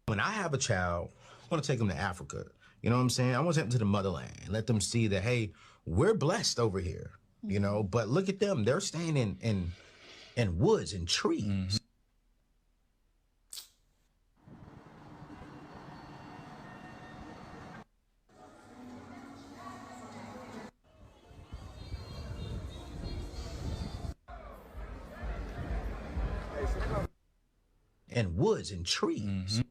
When I have a child, I want to take them to Africa. You know what I'm saying? I want to take them to the motherland and let them see that, hey, we're blessed over here, you know, but look at them. They're staying in woods and trees. And woods and trees.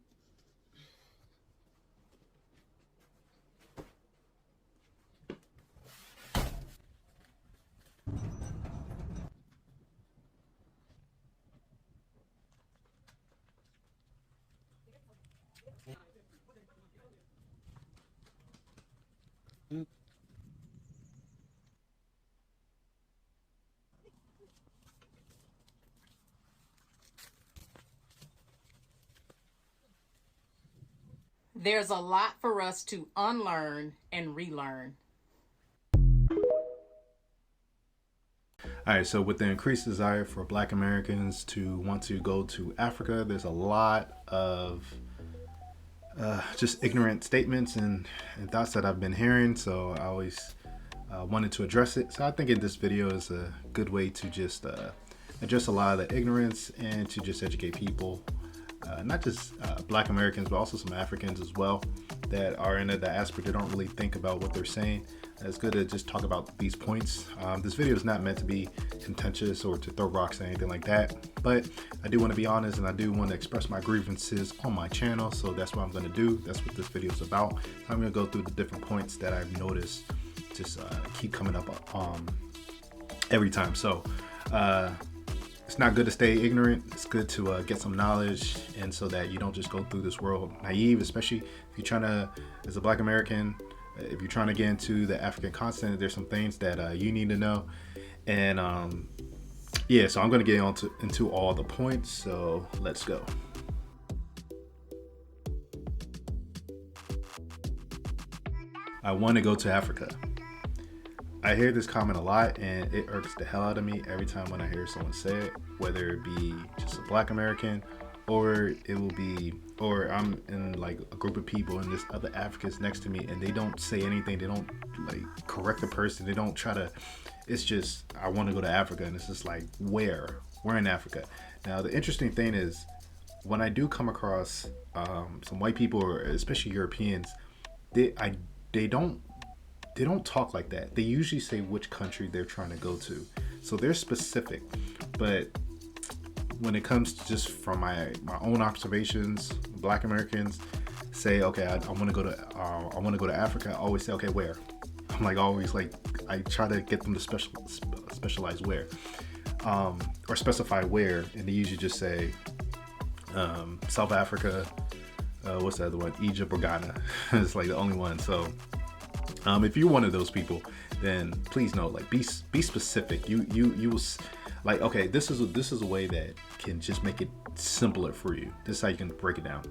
There's a lot for us to unlearn and relearn. All right, so with the increased desire for Black Americans to want to go to Africa, there's a lot of just ignorant statements and thoughts that I've been hearing. So I always wanted to address it. So I think in this video is a good way to just address a lot of the ignorance and to just educate people, not just Black Americans, but also some Africans as well that are in the diaspora. They don't really think about what they're saying. It's good to just talk about these points. This video is not meant to be contentious or to throw rocks or anything like that, but I do want to be honest and I do want to express my grievances on my channel. So that's what I'm going to do. That's what this video is about. I'm going to go through the different points that I've noticed just keep coming up every time. So it's not good to stay ignorant. It's good to get some knowledge, and so that you don't just go through this world naive, especially if you're trying to, as a Black American, if you're trying to get into the African continent, there's some things that you need to know. And yeah, so I'm going to get into all the points. So let's go. I want to go to Africa. I hear this comment a lot and it irks the hell out of me every time when I hear someone say it, whether it be just a Black American or it will be, or I'm in like a group of people and there's other Africans next to me and they don't say anything. They don't like correct the person. They don't try to, it's just, I want to go to Africa. And it's just like, where? We're in Africa. Now, the interesting thing is when I do come across some white people, or especially Europeans, they don't talk like that. They usually say which country they're trying to go to. So they're specific. But when it comes to just from my own observations, Black Americans say, okay, I want to go to Africa. I always say, okay, where? I'm like always like, I try to get them to specialize where, or specify where. And they usually just say South Africa, what's the other one? Egypt or Ghana. It's like the only one. So if you're one of those people, then please know, like, be specific. You will, like, okay, this is a way that can just make it simpler for you. This is how you can break it down.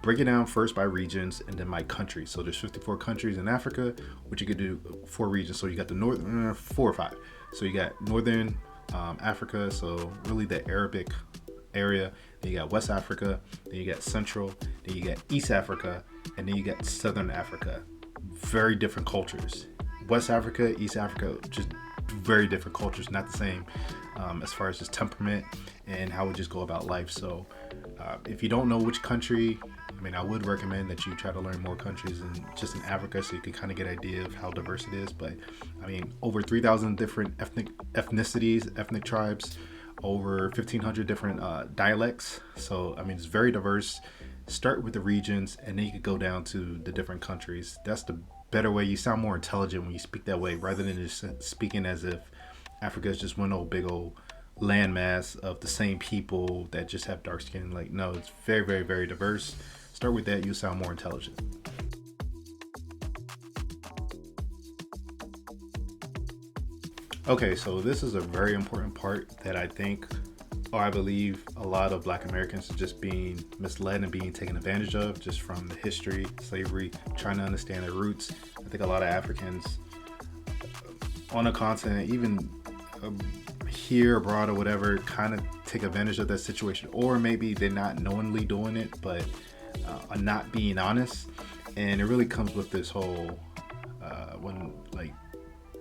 Break it down first by regions and then by countries. So there's 54 countries in Africa, which you could do 4 regions. So you got the northern 4 or 5. So you got northern Africa, so really the Arabic area. Then you got West Africa. Then you got Central. Then you got East Africa, and then you got Southern Africa. Very different cultures. West Africa, East Africa, just very different cultures, not the same as far as just temperament and how we just go about life. So if you don't know which country, I mean, I would recommend that you try to learn more countries just in Africa so you can kind of get an idea of how diverse it is. But I mean, over 3,000 different ethnicities, ethnic tribes, over 1,500 different dialects. So I mean, it's very diverse. Start with the regions and then you could go down to the different countries. That's the better way. You sound more intelligent when you speak that way, rather than just speaking as if Africa is just one old big old landmass of the same people that just have dark skin. Like, no, it's very, very, very diverse. Start with that. You sound more intelligent. Okay, so this is a very important part that I think, or I believe, a lot of Black Americans are just being misled and being taken advantage of just from the history, slavery, trying to understand their roots. I think a lot of Africans on the continent, even here, abroad, or whatever, kind of take advantage of that situation, or maybe they're not knowingly doing it, but not being honest. And it really comes with this whole when like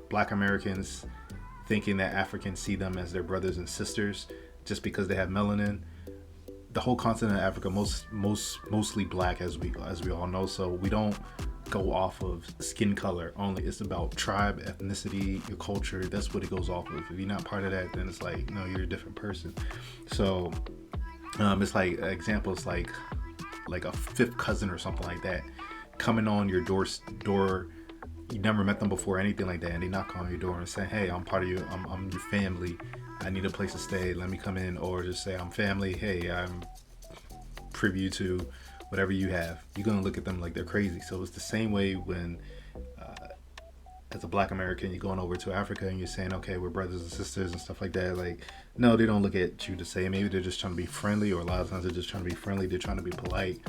Black Americans thinking that Africans see them as their brothers and sisters just because they have melanin. The whole continent of Africa, mostly black, as we all know. So we don't go off of skin color only. It's about tribe, ethnicity, your culture. That's what it goes off of. If you're not part of that, then it's like, no, you're a different person. So it's like examples like a fifth cousin or something like that coming on your door. You never met them before, anything like that, and they knock on your door and say, hey, I'm part of you. I'm your family. I need a place to stay. Let me come in. Or just say, I'm family. Hey, I'm privy to whatever you have. You're going to look at them like they're crazy. So it's the same way when, as a Black American, you're going over to Africa and you're saying, okay, we're brothers and sisters and stuff like that. Like, no, they don't look at you the same. Maybe they're just trying to be friendly, or a lot of times they're just trying to be friendly. They're trying to be polite.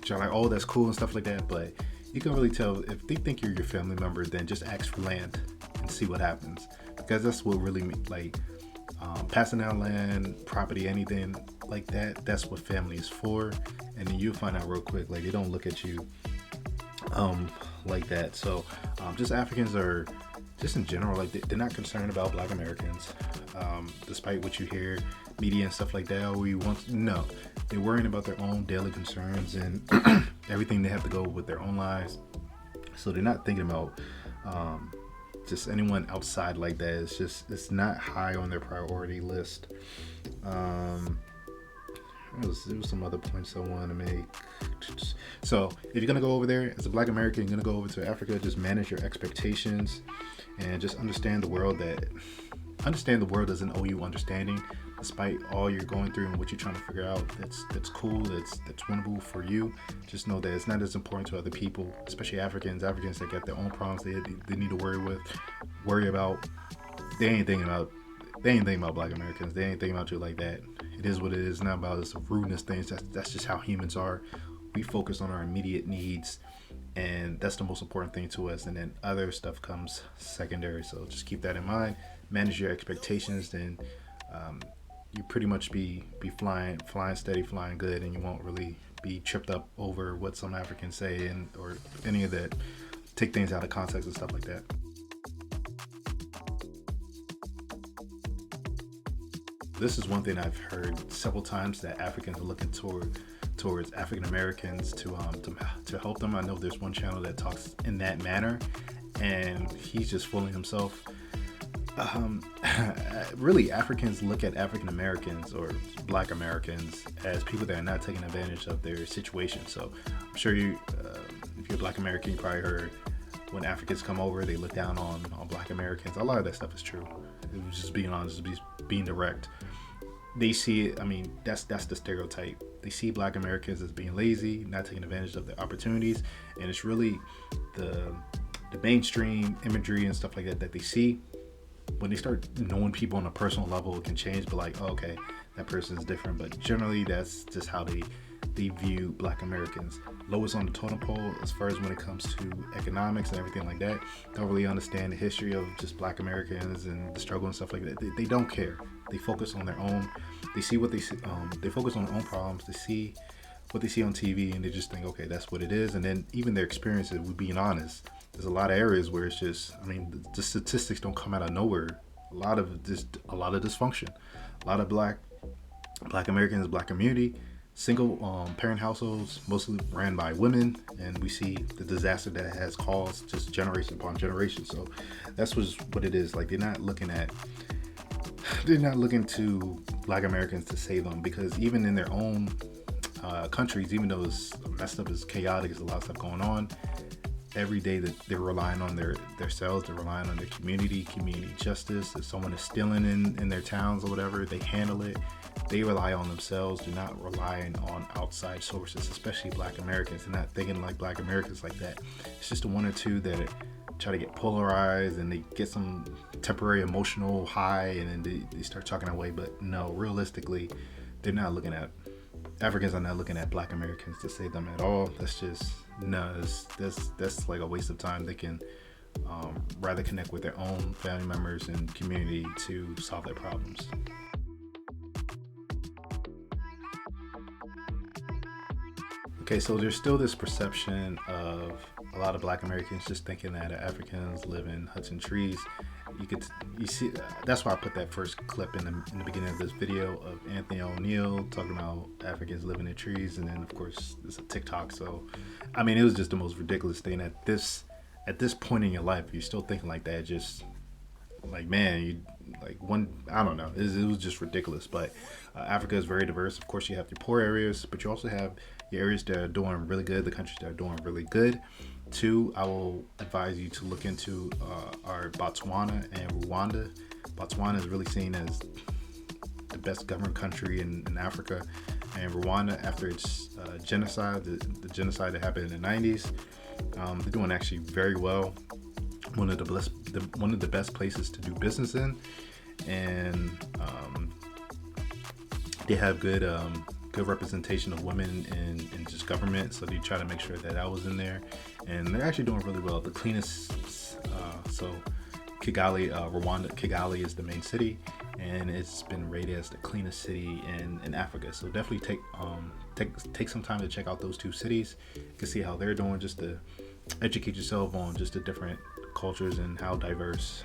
They're like, oh, that's cool and stuff like that. But you can really tell if they think you're your family member, then just ask for land and see what happens. Because that's what really passing down land, property, anything like that, that's what family is for. And then you'll find out real quick, like, they don't look at you like that. So just Africans are just in general, like, they're not concerned about Black Americans, despite what you hear media and stuff like that. No, they're worrying about their own daily concerns and everything they have to go with their own lives. So they're not thinking about just anyone outside like that. It's not high on their priority list. There was some other points I wanted to make. So if you're gonna go over there as a Black American, you're gonna go over to Africa, just manage your expectations and just understand the world doesn't owe you understanding. Despite all you're going through and what you're trying to figure out, that's cool, that's winnable for you. Just know that it's not as important to other people, especially Africans that got their own problems they need to worry about. They ain't thinking about Black Americans. They ain't thinking about you like that. It is what it is. It's not about this rudeness things. That's just how humans are. We focus on our immediate needs, and that's the most important thing to us. And then other stuff comes secondary. So just keep that in mind. Manage your expectations. Then you pretty much be flying steady, flying good, and you won't really be tripped up over what some Africans say or any of that. Take things out of context and stuff like that. This is one thing I've heard several times, that Africans are looking towards African Americans to help them. I know there's one channel that talks in that manner, and he's just fooling himself. Really, Africans look at African Americans or Black Americans as people that are not taking advantage of their situation. So I'm sure if you're a Black American, you probably heard when Africans come over, they look down on Black Americans. A lot of that stuff is true. It was just being honest, being direct. They see it. I mean, that's the stereotype. They see Black Americans as being lazy, not taking advantage of the opportunities, and it's really the mainstream imagery and stuff like that they see. When they start knowing people on a personal level, it can change, but like, oh, okay, that person is different. But generally, that's just how they view Black Americans. Lowest on the totem pole as far as when it comes to economics and everything like that. Don't really understand the history of just Black Americans and the struggle and stuff like that. They don't care. They focus on their own. They see what they see. They focus on their own problems. They see what they see on TV, and they just think, okay, that's what it is. And then even their experiences, with being honest, there's a lot of areas where it's just, I mean, the statistics don't come out of nowhere. A lot of dysfunction, a lot of Black Americans, Black community, single parent households, mostly ran by women, and we see the disaster that it has caused just generation upon generation. So that's what it is. Like, they're not looking to Black Americans to save them, because even in their own countries, even though it's messed up, it's chaotic, there's a lot of stuff going on, every day that they're relying on their selves, they're relying on their community justice. If someone is stealing in their towns or whatever, they handle it. They rely on themselves. They're not relying on outside sources, especially Black Americans. They're not thinking like Black Americans like that. It's just the one or two that try to get polarized, and they get some temporary emotional high, and then they start talking away. But no, realistically, Africans are not looking at Black Americans to save them at all. That's like a waste of time. They can rather connect with their own family members and community to solve their problems. Okay, so there's still this perception of a lot of Black Americans just thinking that Africans live in huts and trees. You see, that's why I put that first clip in the beginning of this video of Anthony O'Neill talking about Africans living in trees, and then of course it's a TikTok. So, I mean, it was just the most ridiculous thing at this point in your life. You're still thinking like that, just like, man, you like one, I don't know, it was just ridiculous. But Africa is very diverse. Of course, you have your poor areas, but you also have your areas that are doing really good, the countries that are doing really good. Two, I will advise you to look into our Botswana and Rwanda. Botswana is really seen as the best governed country in Africa, and Rwanda, after its genocide, the genocide that happened in the 90s, they're doing actually very well. One of the best places to do business in, and they have good representation of women in just government. So they try to make sure that was in there, and they're actually doing really well. The cleanest, so Kigali, Rwanda, Kigali is the main city, and it's been rated as the cleanest city in Africa. So definitely take some time to check out those two cities. You can see how they're doing, just to educate yourself on just the different cultures and how diverse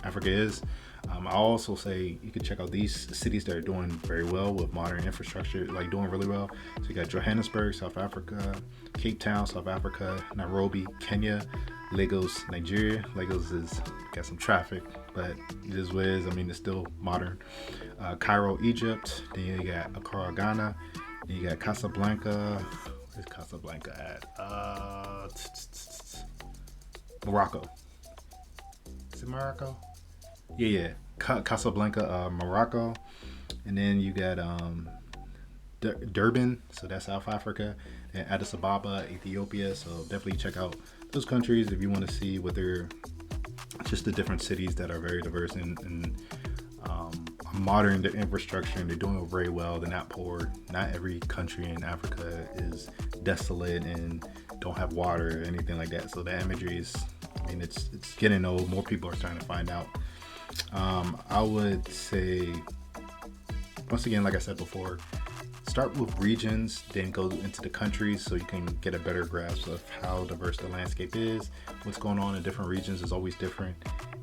Africa is. I'll also say you can check out these cities that are doing very well with modern infrastructure, like doing really well. So you got Johannesburg, South Africa, Cape Town, South Africa, Nairobi, Kenya, Lagos, Nigeria. Lagos is got some traffic, but it is what it is. I mean, it's still modern. Cairo, Egypt. Then you got Accra, Ghana. Then you got Casablanca. Where's Casablanca at? Morocco. Is it Morocco? Yeah. Casablanca, Morocco. And then you got Durban, so that's South Africa, and Addis Ababa, Ethiopia. So definitely check out those countries if you want to see what they're, just the different cities that are very diverse and modern, their infrastructure, and they're doing very well. They're not poor. Not every country in Africa is desolate and don't have water or anything like that. So the imagery is, I mean, it's getting old. More people are starting to find out. I would say, once again, like I said before, start with regions, then go into the countries so you can get a better grasp of how diverse the landscape is. What's going on in different regions is always different.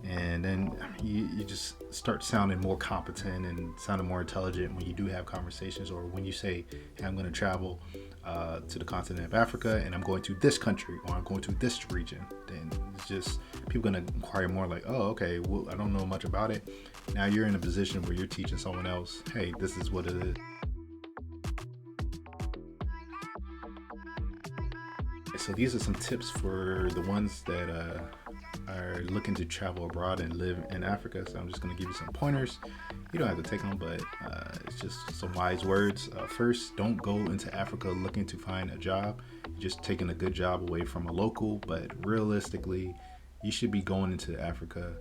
And then you just start sounding more competent and sounding more intelligent when you do have conversations, or when you say, hey, I'm going to travel to the continent of Africa and I'm going to this country, or I'm going to this region. Then it's just, people going to inquire more like, oh, okay, well, I don't know much about it. Now you're in a position where you're teaching someone else, hey, this is what it is. So these are some tips for the ones that are looking to travel abroad and live in Africa. So I'm just going to give you some pointers. You don't have to take them, but it's just some wise words. First, don't go into Africa looking to find a job. You're just taking a good job away from a local, but realistically, you should be going into Africa,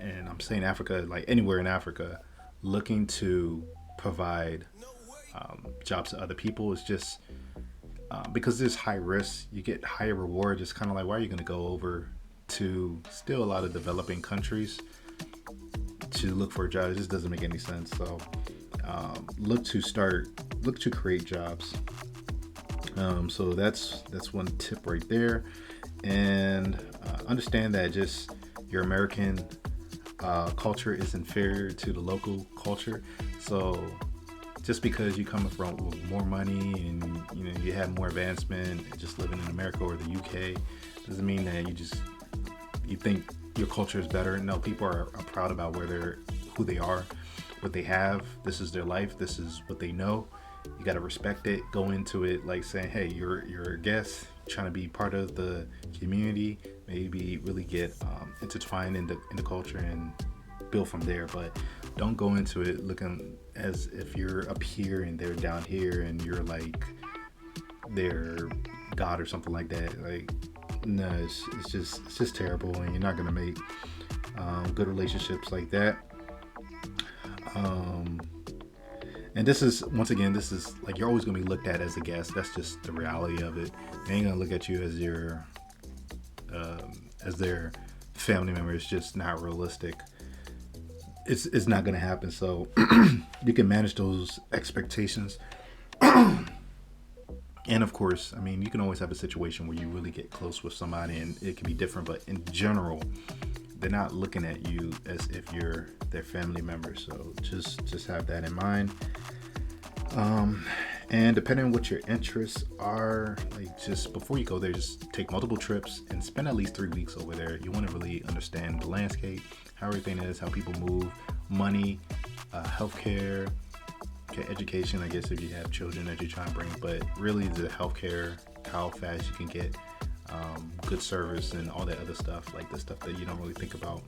and I'm saying Africa, like anywhere in Africa, looking to provide jobs to other people. It's just because there's high risk, you get higher reward. It's kind of like, why are you going to go over to still a lot of developing countries to look for a job? It just doesn't make any sense. So look to create jobs. So that's one tip right there. And understand that just your American culture is inferior to the local culture. So just because you come from with more money and you have more advancement just living in America or the UK, doesn't mean that you think your culture is better. No, people are proud about who they are, what they have. This is their life. This is what they know. You got to respect it. Go into it like saying, hey, you're a guest, trying to be part of the community, maybe really get intertwined in the culture and build from there. But don't go into it looking as if you're up here and they're down here and you're like their god or something like that. Like, no, it's just terrible, and you're not gonna make good relationships like that. And this is, once again, this is like, you're always gonna be looked at as a guest. That's just the reality of it. They ain't gonna look at you as as their family member. It's just not realistic. It's not gonna happen. So you can manage those expectations. And of course, I mean, you can always have a situation where you really get close with somebody and it can be different, but in general, they're not looking at you as if you're their family member. So just have that in mind. And depending on what your interests are, like, just before you go there, just take multiple trips and spend at least 3 weeks over there. You want to really understand the landscape, how everything is, how people move, money, healthcare, okay, education, I guess if you have children that you're trying to bring, but really the healthcare, how fast you can get good service and all that other stuff, like the stuff that you don't really think about.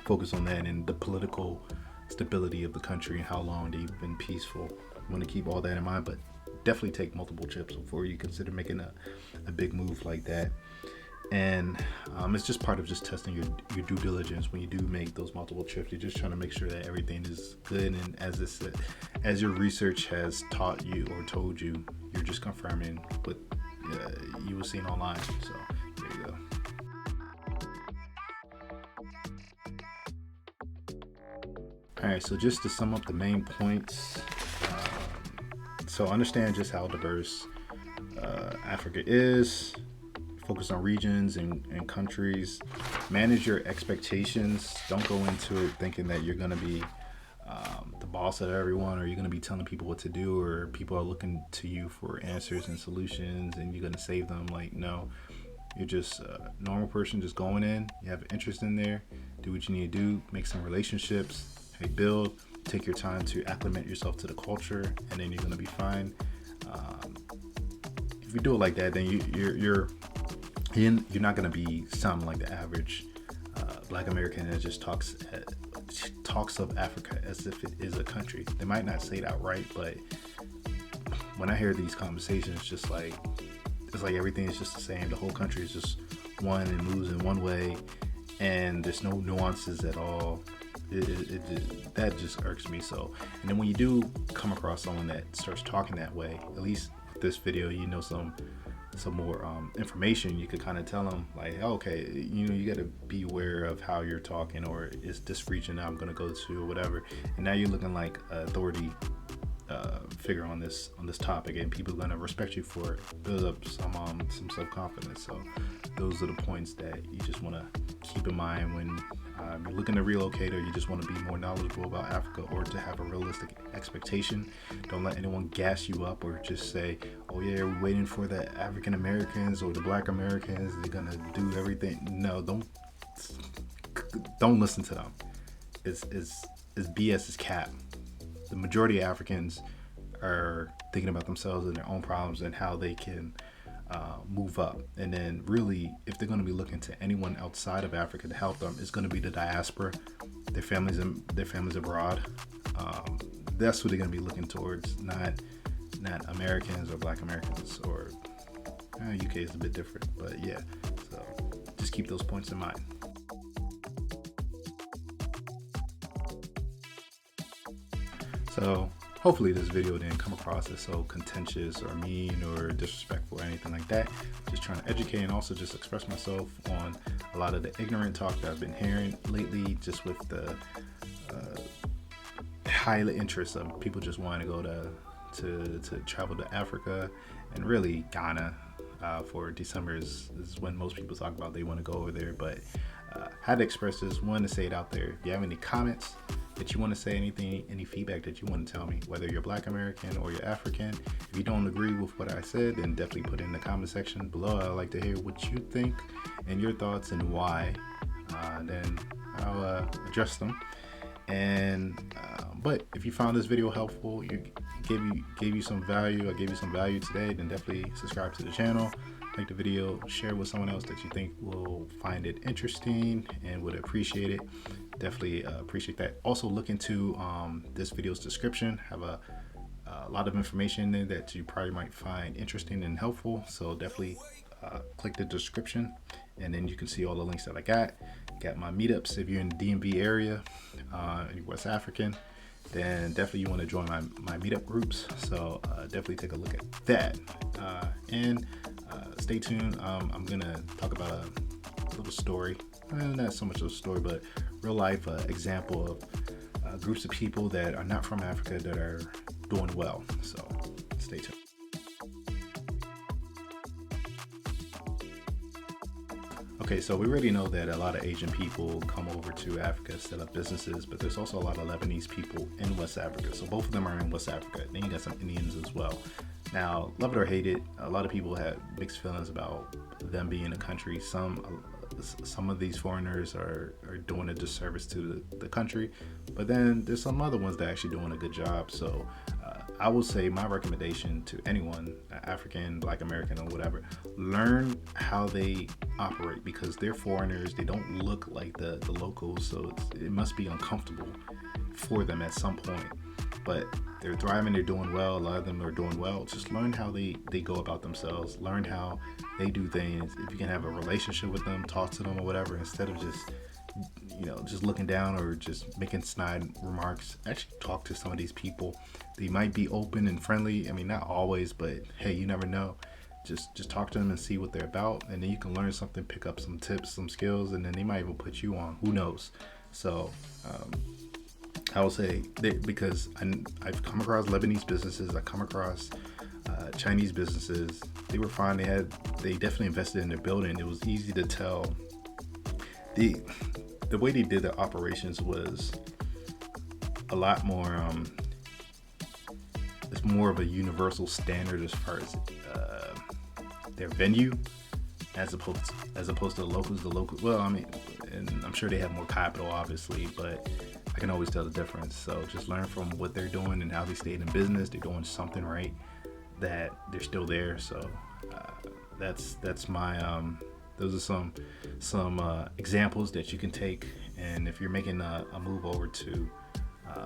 Focus on that, and the political stability of the country and how long they've been peaceful. You want to keep all that in mind, but definitely take multiple trips before you consider making a big move like that. And it's just part of just testing your due diligence when you do make those multiple trips. You're just trying to make sure that everything is good, and as your research has taught you or told you, you're just confirming what you were seeing online. So there you go. All right, so just to sum up the main points, so understand just how diverse Africa is. Focus on regions and countries. Manage your expectations. Don't go into it thinking that you're going to be the boss of everyone, or you're going to be telling people what to do, or people are looking to you for answers and solutions and you're going to save them. Like, no, you're just a normal person just going in. You have an interest in there. Do what you need to do. Make some relationships. Hey, build. Take your time to acclimate yourself to the culture, and then you're going to be fine. If you do it like that, then you're not going to be sounding like the average Black American that just talks of Africa as if it is a country. They might not say it outright, but when I hear these conversations, it's like everything is just the same. The whole country is just one and moves in one way, and there's no nuances at all. That just irks me. So, and then when you do come across someone that starts talking that way, at least with this video, you know, some more information, you could kind of tell them like, okay, you got to be aware of how you're talking, or is this region I'm going to go to, or whatever. And now you're looking like an authority figure on this topic, and people are going to respect you for it. Build up some self-confidence. So those are the points that you just want to keep in mind when you're looking to relocate, or you just want to be more knowledgeable about Africa, or to have a realistic expectation. Don't let anyone gas you up, or just say, oh yeah, we're waiting for the African Americans or the Black Americans, they're gonna do everything. No, don't listen to them. It's BS, is cap. The majority of Africans are thinking about themselves and their own problems and how they can move up. And then really, if they're going to be looking to anyone outside of Africa to help them, it's going to be the diaspora, their families abroad. That's what they're going to be looking towards, not Americans or Black Americans, or UK is a bit different, but yeah. So just keep those points in mind. So hopefully this video didn't come across as so contentious or mean or disrespectful or anything like that. Just trying to educate and also just express myself on a lot of the ignorant talk that I've been hearing lately, just with the high interest of people just wanting to go to travel to Africa, and really Ghana for December is when most people talk about they want to go over there. But had to express this, wanted to say it out there. If you have any comments that you want to say, anything, any feedback that you want to tell me, whether you're Black American or you're African, if you don't agree with what I said, then definitely put it in the comment section below. I'd like to hear what you think and your thoughts and why. Then I'll address them. And but if you found this video helpful, gave you some value, I gave you some value today, then definitely subscribe to the channel, like the video, share with someone else that you think will find it interesting and would appreciate it. Definitely appreciate that. Also, look into this video's description. Have a lot of information in there that you probably might find interesting and helpful. So definitely click the description, and then you can see all the links that I got. Got my meetups if you're in the DMV area, you're West African, then definitely you want to join my meetup groups. So definitely take a look at that. And stay tuned. I'm gonna talk about a little story. Not so much of a story, but real life example of groups of people that are not from Africa that are doing well. So stay tuned. Okay, so we already know that a lot of Asian people come over to Africa, set up businesses, but there's also a lot of Lebanese people in West Africa. So both of them are in West Africa. Then you got some Indians as well. Now, love it or hate it, a lot of people have mixed feelings about them being a country. Some of these foreigners are doing a disservice to the country, but then there's some other ones that are actually doing a good job. So I will say my recommendation to anyone, African, Black American, or whatever, learn how they operate, because they're foreigners. They don't look like the locals, so it must be uncomfortable for them at some point. But they're thriving, they're doing well. A lot of them are doing well. Just learn how they go about themselves. Learn how they do things. If you can have a relationship with them, talk to them or whatever, instead of just looking down or just making snide remarks. Actually talk to some of these people. They might be open and friendly. I mean, not always, but hey, you never know. Just talk to them and see what they're about, and then you can learn something, pick up some tips, some skills, and then they might even put you on. Who knows? So I will say because I've come across Lebanese businesses, I come across Chinese businesses. They were fine. They definitely invested in their building. It was easy to tell. The way they did their operations was a lot more. It's more of a universal standard as far as their venue, as opposed to the locals. Well, I mean, and I'm sure they have more capital, obviously, but I can always tell the difference. So just learn from what they're doing and how they stayed in business. They're doing something right, that they're still there. So that's my those are some examples that you can take. And if you're making a move over to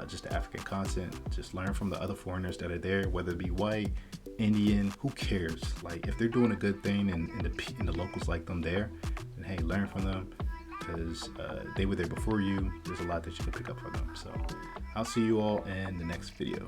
just African content, just learn from the other foreigners that are there, whether it be white, Indian, who cares? Like, if they're doing a good thing and the locals like them there, then hey, learn from them, because they were there before you. There's a lot that you can pick up from them. So I'll see you all in the next video.